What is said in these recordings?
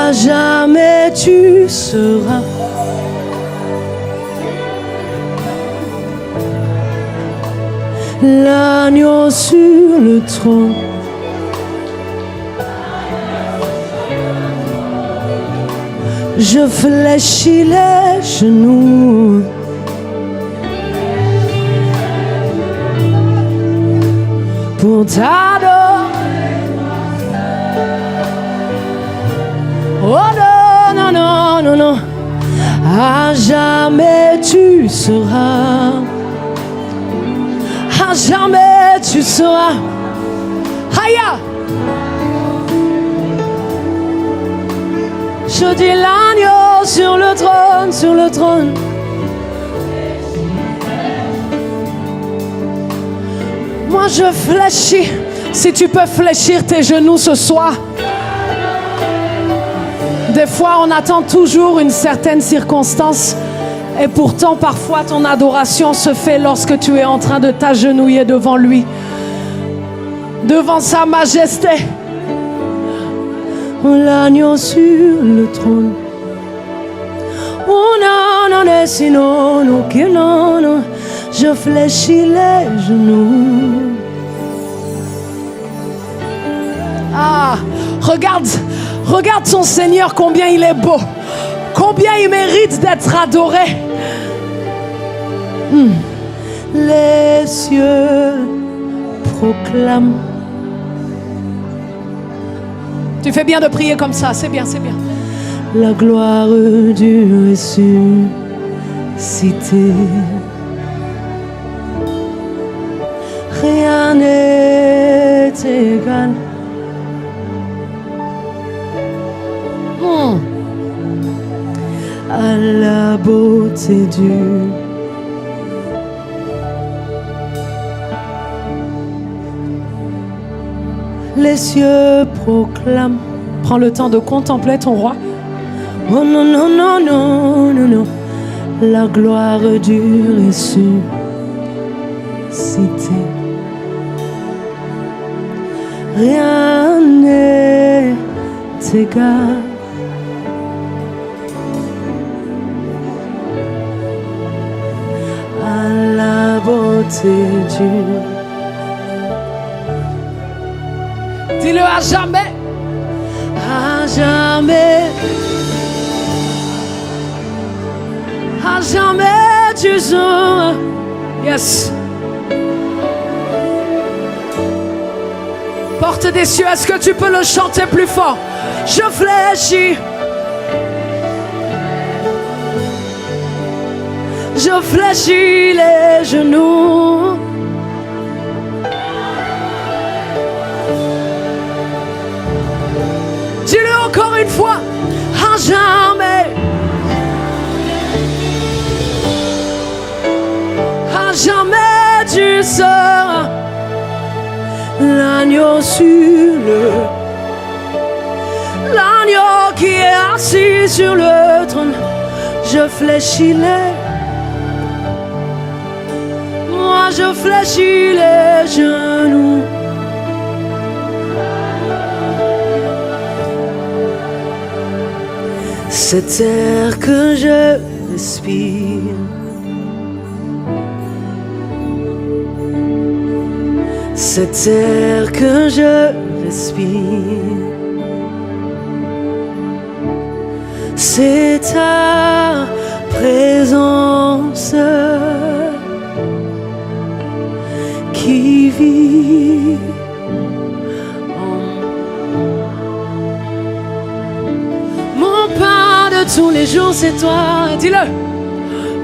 À jamais tu seras. L'agneau sur le trône. Je fléchis les genoux. Pour t'adorer. Oh non, non, non, non, non. À jamais tu seras. À jamais tu seras. Aïe! Je dis l'agneau sur le trône, sur le trône. Moi je fléchis. Si tu peux fléchir tes genoux ce soir. Des fois on attend toujours une certaine circonstance. Et pourtant parfois ton adoration se fait lorsque tu es en train de t'agenouiller devant lui. Devant sa majesté. L'agneau sur le trône. Oh non, non, non, sinon, non, non, non. Je fléchis les genoux. Ah, regarde son Seigneur, combien il est beau. Combien il mérite d'être adoré. Les cieux proclament. Tu fais bien de prier comme ça, c'est bien, c'est bien. La gloire du ressuscité. Rien n'est égal. À la beauté du. Les cieux proclament. Prends le temps de contempler ton roi. Oh non, non, non, non, non, non. La gloire du ressuscité. Rien n'est égal. À la beauté du. Dis-le à jamais. À jamais. À jamais tu seras. Yes. Porte des cieux, est-ce que tu peux le chanter plus fort? Je fléchis. Je fléchis les genoux. Dis-le encore une fois. À jamais. À jamais tu seras. L'agneau sur le. L'agneau qui est assis sur le trône. Je fléchis les. Moi je fléchis les genoux. Cet air que je respire. Cet air que je respire. C'est ta présence qui vit en mon pain de tous les jours, c'est toi, dis-le.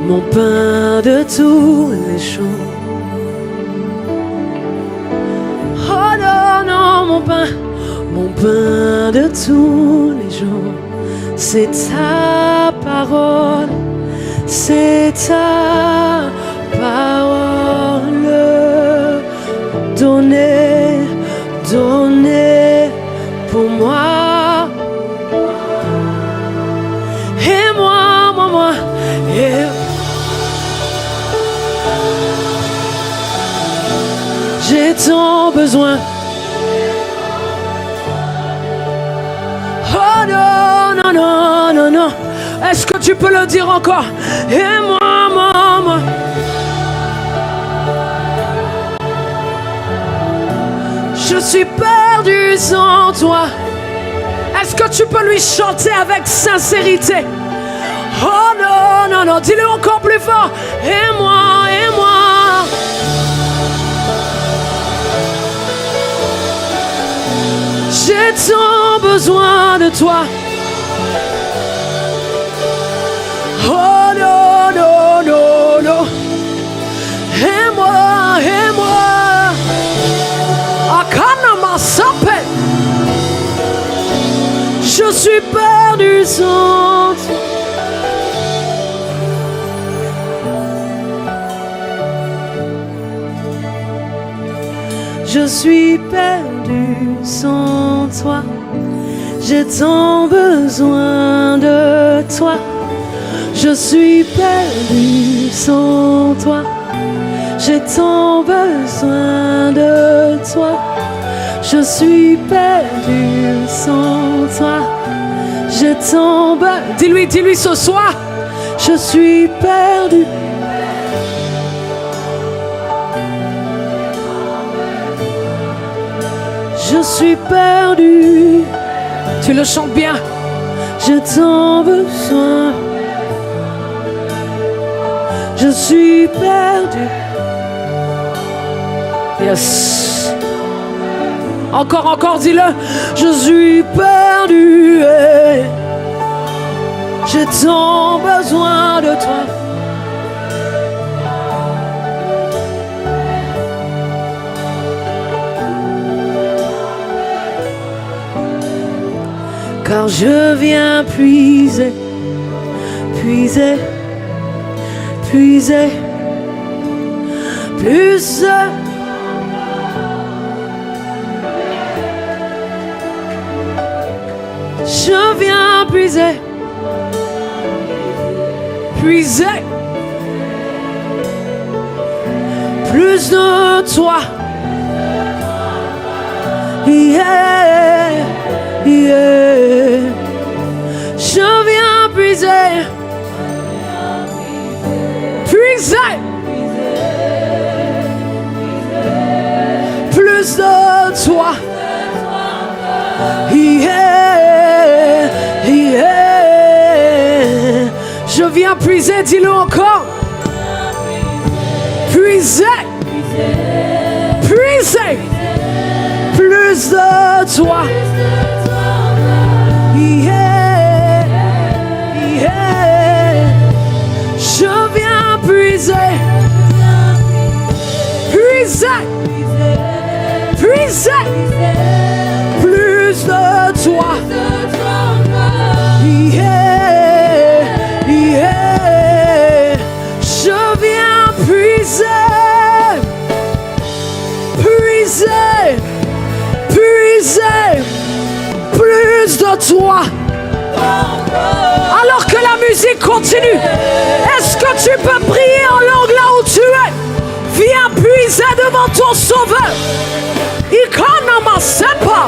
Mon pain de tous les jours. Oh non, non, mon pain de tous les jours. C'est ta parole, c'est ta parole donnée, donnée pour moi. Et moi, et j'ai tant besoin. Oh non, non, non. Est-ce que tu peux le dire encore? Et moi, maman. Je suis perdu sans toi. Est-ce que tu peux lui chanter avec sincérité? Oh non, non, non, dis-le encore plus fort. Et moi, et moi. J'ai tant besoin de toi. Oh non, non, non, non. Et moi, et moi. Akanama sape. Je suis perdu sans toi. Je suis perdu sans toi. J'ai tant besoin de toi. Je suis perdu sans toi. J'ai tant besoin de toi. Je suis perdu sans toi. J'ai tant besoin. Dis-lui ce soir. Je suis perdu. Je suis perdu. Tu le chantes bien. J'ai tant besoin. Je suis perdu. Yes. Encore, dis-le. Je suis perdu. J'ai tant besoin de toi. Car je viens puiser, puiser, puiser, plus. Je viens puiser, puiser, plus de toi. Yeah, yeah. Je viens puiser, puiser, plus de toi. Yeah, yeah. Je viens puiser, dis-le encore. Puiser, puiser, plus de toi. Yeah, yeah. Je viens puiser, puiser, puiser, plus de toi. Yeah, yeah. Je viens puiser, puiser, puiser, plus de toi. Alors que la musique continue, est-ce que tu peux prier en langue là où tu es? Viens puiser devant ton Sauveur. Ikanama sepa,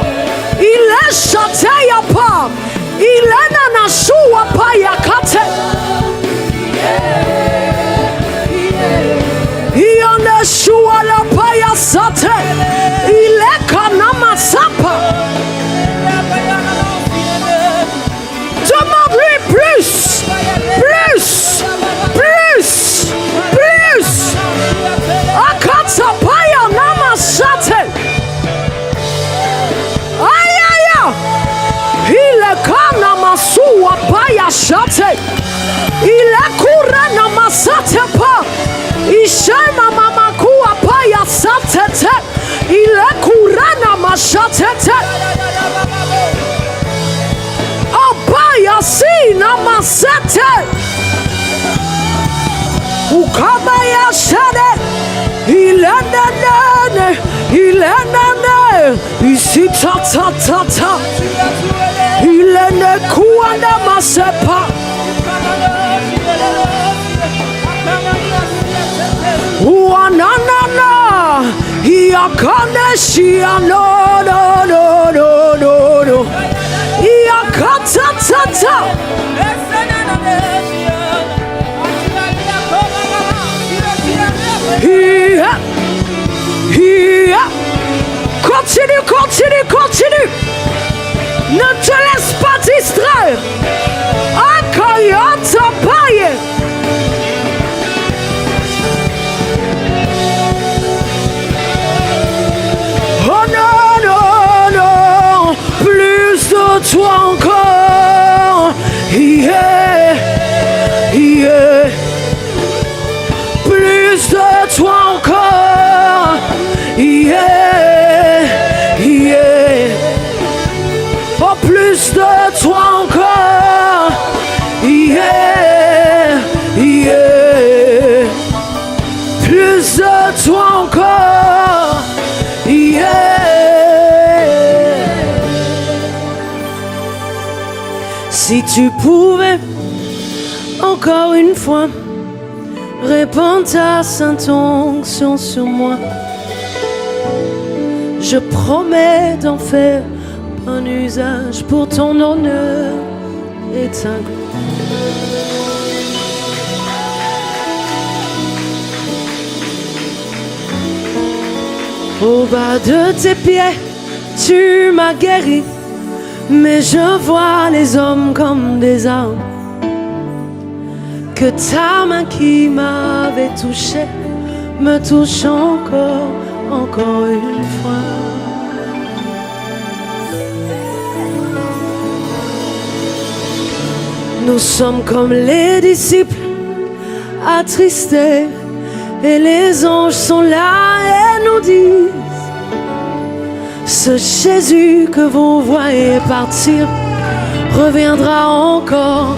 il est chanté yapa, il est nanashua pa yakate. Il en est choua la pa yasate, il est kanama sapa. Demande-lui plus, plus, plus, plus. Akatsapaya namasate. Aïe aïe aïe. Il est kanamasua paya shate. Il est kura namasate pa. Ishema mamakua paya sate. Il est kura namasate. Paya si namasate. Ukabaya shade. Il est nene. Il est nene. Ici ta ta ta ta. Il est ne kuanda masepa. Uanana. Iakane shia no no no no no no. Iakatatata. continue, continue, continue. Ne te laisse pas distraire. Oh non, non, non, plus de toi encore. Yeah, yeah. Plus de toi encore. Yeah, yeah. Oh, plus de toi encore. Yeah, yeah. Plus de toi encore. Yeah. Si tu pouvais encore une fois répandre ta sainte onction sur moi, je promets d'en faire un usage pour ton honneur et ta gloire. Au bas de tes pieds, tu m'as guéri, mais je vois les hommes comme des armes. Que ta main qui m'avait touché me touche encore, encore une fois. Nous sommes comme les disciples attristés, et les anges sont là et nous disent: ce Jésus que vous voyez partir reviendra encore.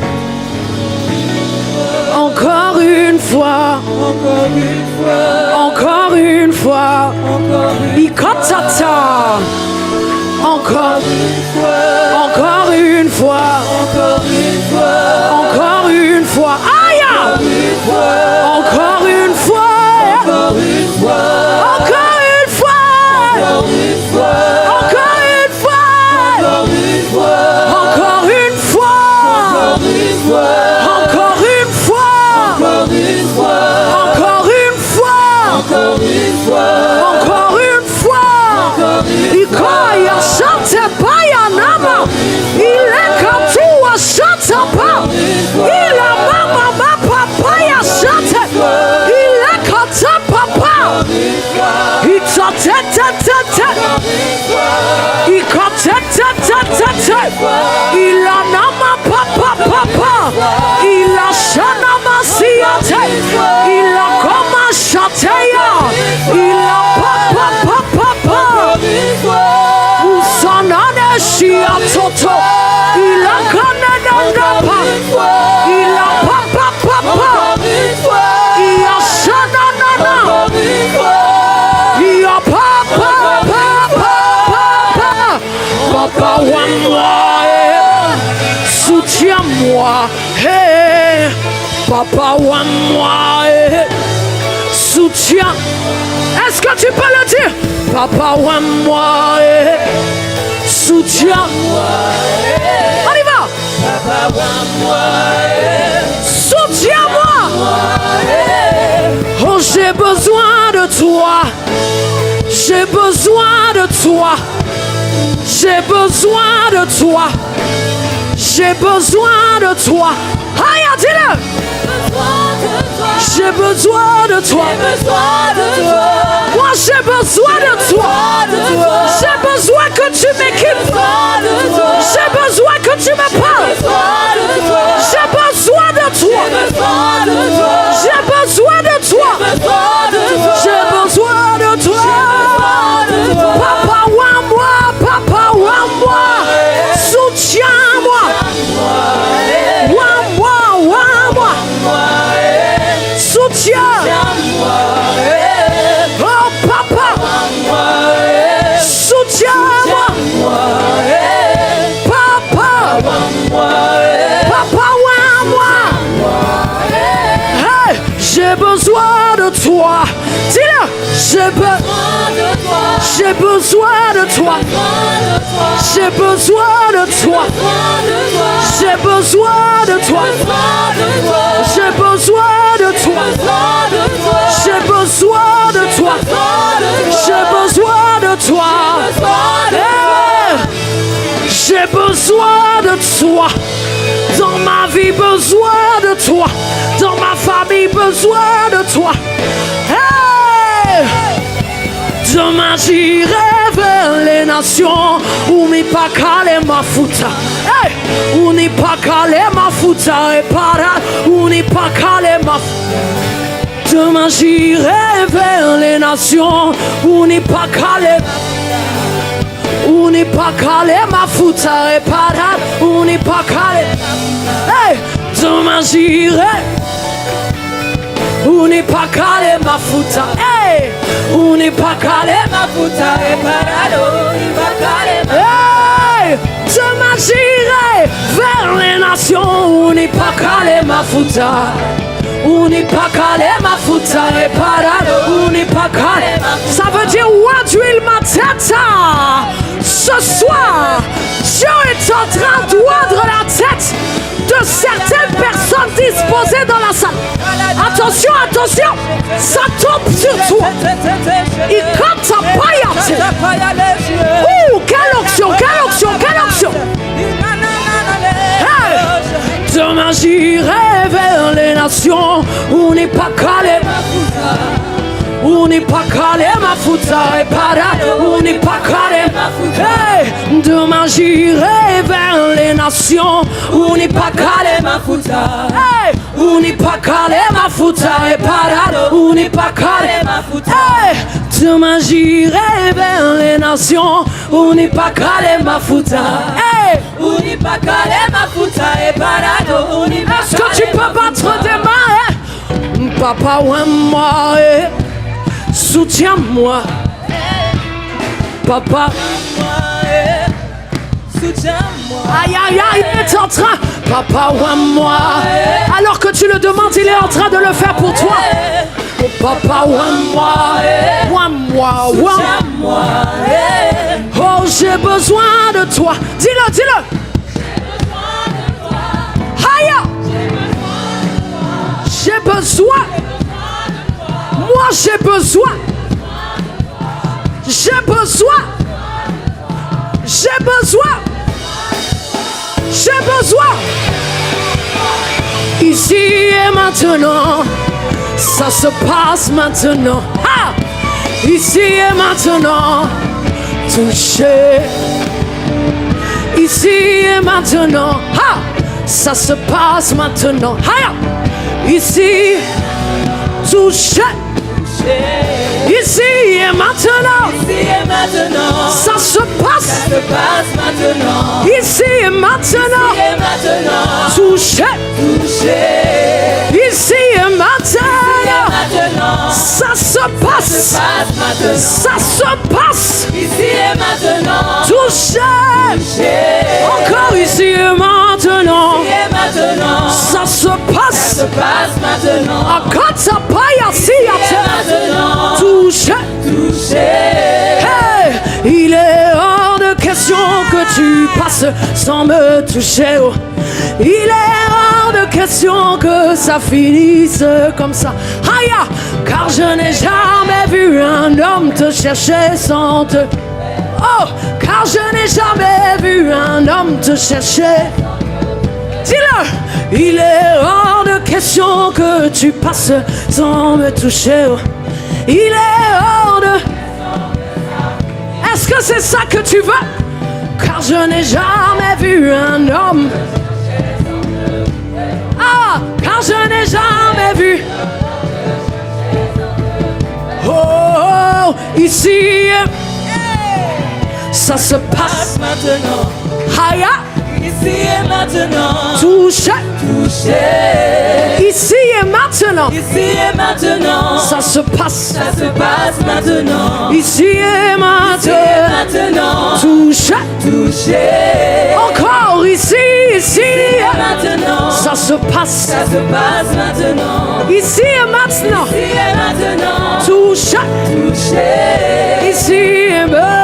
Encore une fois, encore une fois, encore une fois, Ikotata. Encore une fois, encore une fois, encore une fois, encore une fois, aïe, encore une fois, encore une fois, encore une fois, encore une fois, encore une fois, encore une fois, encore une fois, encore une fois, encore une fois, encore une fois, encore une fois, encore une fois, Ikoya chante paya nama, il est comme toi chante pas, il a mama papa chante, il est comme ça papa, il chante il chante, il a nama papa, il a chana masiate, il a comme chanté, il a papa, où s'en a chia toto, il a kananapa, il a papa, il a chana nana, il a papa, papa wa moi, soutiens-moi, hey, papa wa moi, soutiens. Est-ce que tu peux le dire? Papa wa moi, soutiens-moi. On y va. Papa wa moi, soutiens-moi. Oh, j'ai besoin de toi. J'ai besoin de toi. J'ai besoin de toi. J'ai besoin de toi. Aïe, dis-le. J'ai besoin de toi. Moi j'ai besoin de toi. J'ai besoin que tu m'équipes. J'ai besoin que tu me parles. J'ai besoin de toi. J'ai besoin de toi. J'ai besoin de toi. Papa wa moi, soutiens-moi. Wa moi, soutiens. Oh papa, soutiens-moi. Papa wa moi. Hey, j'ai besoin de toi. Dis-le. J'ai besoin de toi. J'ai besoin de toi. J'ai besoin de toi. J'ai besoin de toi. J'ai besoin de toi. J'ai besoin de toi. J'ai besoin de toi. besoin de toi. Dans ma vie, besoin de toi. Dans ma famille, besoin de toi. Hey! Demain j'irai vers les nations où mi pas calé ma futa. Hey! Où n'est pas calé ma futa et para. Où n'est pas calé ma futa. Demain j'irai vers les nations où n'est pas calé. Où n'est pas calé ma futa et para. Où n'est pas calé. Hey! Demain j'irai. Où n'est pas calé ma futa. Hey! Où n'est pas calé ma futa et para. Où n'est pas calé ma futa. Hey! Demain j'irai vers les nations où n'est pas calé ma futa. Où n'est pas calé ma futa et para. Où n'est pas calé. Ça veut dire où huile ma tête. Ce soir, Dieu est en train d'oindre la tête de certaines personnes disposées dans la salle. Attention, attention, ça tombe sur toi. Il compte à pailleter. Ouh, quelle onction, quelle onction, quelle onction. Hey! Demain j'irai vers les nations où n'est pas calé. Où n'est pas calé ma futa et para. Où n'est pas calé ma futa. Hey! Demain j'irai vers les nations où n'est pas calé ma futa. Hey! Où n'est pas calé ma futa et para. Où n'est pas calé ma futa. Hey! Demain j'irai vers les nations où n'est pas calé ma futa. Hey! Où n'est pas calé ma futa et para. Est-ce que tu peux battre des mains? Hey? Papa ou moi, hey. Soutiens-moi, papa. Soutiens-moi. Aïe, aïe, aïe, il est en train. Papa, ouin-moi. Alors que tu le demandes, il est en train de le faire pour toi. Oh, papa, ouin-moi. Ouin-moi, ouin-moi. Oh, j'ai besoin de toi. Dis-le, dis-le. Aïe. J'ai besoin. Moi j'ai besoin. J'ai besoin. J'ai besoin. J'ai besoin. Ici et maintenant. Ça se passe maintenant. Ah! Ici et maintenant. Touché. Ici et maintenant. Ah! Ça se passe maintenant. Ah! Ici. Touché. Ici et maintenant. Ici et maintenant. Ça se passe. Ça se passe maintenant. Ici et maintenant. Ici et maintenant. Touché. Touché. Ici et maintenant. Ça se passe. Ça se passe maintenant. Ça se passe. Ici et maintenant. Touché. Touché. Encore ici et maintenant. Ici et maintenant. Ça se passe. Ça se passe maintenant. Encore ça paille ici maintenant. Touché. Touché. Hey, il est hors de question que tu passes sans me toucher. Oh. Il est hors de question que ça finisse comme ça. Aïe, car je n'ai jamais vu un homme te chercher sans te. Oh, car je n'ai jamais vu un homme te chercher. Dis-le. Il est hors de question que tu passes sans me toucher. Oh. Il est hors de. Est-ce que c'est ça que tu veux? Car je n'ai jamais vu un homme. Ah, car je n'ai jamais vu. Oh, ici, ça se passe maintenant. Haya. Ici et maintenant. Touché. Touché. Ici et maintenant. Ici et maintenant. Ça se passe. Ça se passe maintenant. Ici et maintenant. Ici et maintenant. Touché. Touché. Encore ici, ici et maintenant. Ça se passe. Ça se passe maintenant. Ici et maintenant. Ici et maintenant. Touché. Touché. Ici et maintenant.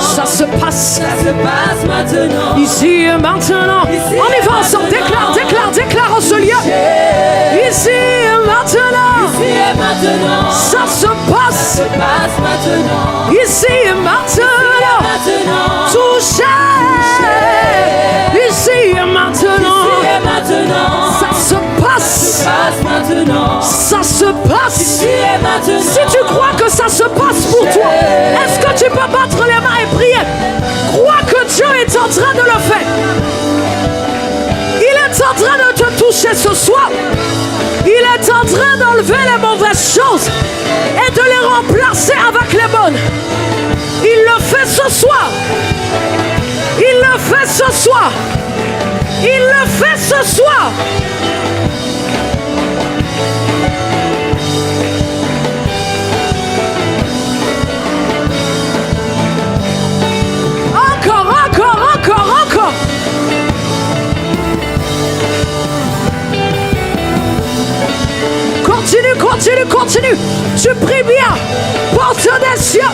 Ça se passe. Ça se passe maintenant. Ici et maintenant. Ici on y va ensemble. Déclare, déclare, déclare en ce lieu. Ici et maintenant. Ici et maintenant. Ça se passe. passe. Ici et maintenant. Touché. Ici et maintenant. Ça se passe. Ça se passe. Si tu crois que ça se passe pour toi, est-ce que tu peux battre les mains et prier? Crois que Dieu est en train de le faire. Il est en train de te toucher ce soir. Il est en train d'enlever les mauvaises choses et de les remplacer avec les bonnes. Il le fait ce soir. Il le fait ce soir. Il le fait ce soir. Encore, encore, encore, encore. Continue, continue, continue. Tu pries bien. Porte des cieux.